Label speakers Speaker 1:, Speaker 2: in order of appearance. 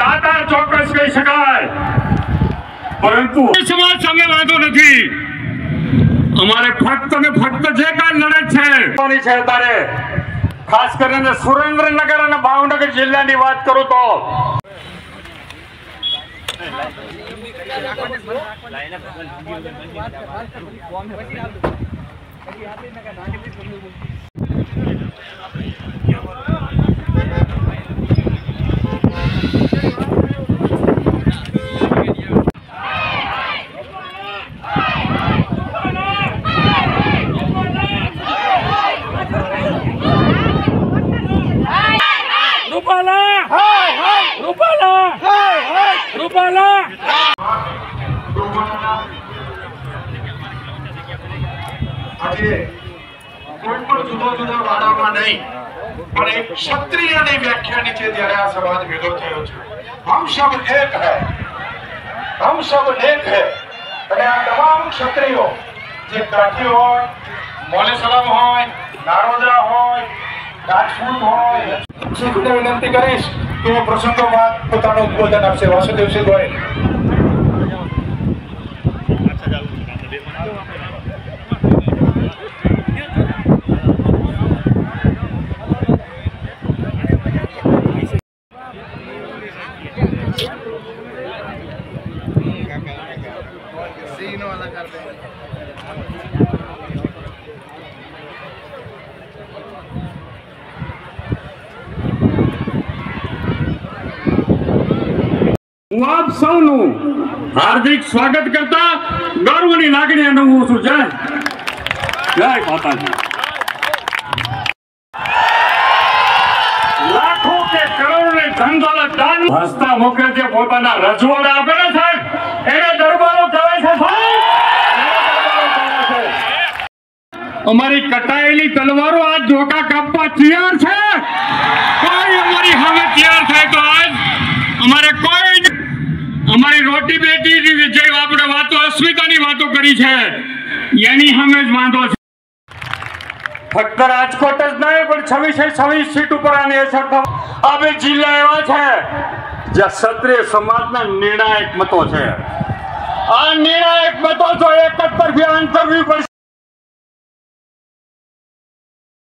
Speaker 1: દાતાર ચોક્કસ કહી શકાય, પરંતુ સમાજ સામે વાંધો નથી। અમારે ફક્ત ને ફક્ત જે કાંઈ લડત છે તારે ખાસ કરીને સુરેન્દ્રનગર અને ભાવનગર જિલ્લાની વાત કરું તો
Speaker 2: આજે કોઈ પણ જુદા જુદા વાડામાં નહીં પણ એક ક્ષત્રિયની વ્યાખ્યા નીચે જ્યારે આ સમાજ ભેગો થયો છે। હમ સબ એક હૈ, હમ સબ એક હૈ। અને આ તમામ ક્ષત્રિયો જે કાઠી હોય, મોલેસરામ હોય, નારોદરા હોય, રાજપૂત હોય, શીખને વિનંતી કરીશ કે પ્રસંગો બાદ પોતાનું ઉદ્બોધન આપશે। વાસુદેવસિંહ ગોયલ।
Speaker 1: હું આપ સૌનું હાર્દિક સ્વાગત કરતા ગર્વની લાગણી અનુભવું છું। જય જય માતાજી। લાખો કે કરોડો ને ધન દોલત દાન હસતા મુખે જે પોતાના રજવાડા આપેલા છે એને દરબારો કહેવાય છે સાહેબ, અમારી કટાયેલી તલવારો આજ ધોકા કાપવા તૈયાર છે। કોઈ અમારી હવે તૈયાર થાય તો આજ અમારે કોઈ અમારી રોટી બેટી જે આપણે વાતો અસ્મિતાની વાતો કરી છે એની સામે જ વાંધો છે। ફક્ત રાજકોટ જ નહીં પણ 26 સીટ ઉપર આની અસર થવા આ બે જિલ્લા એવા છે જ્યાં ક્ષત્રિય સમાજના નિર્ણાયક મતો છે। આ નિર્ણાયક મતો જો એક જ તરફી અંતરવી પડશે।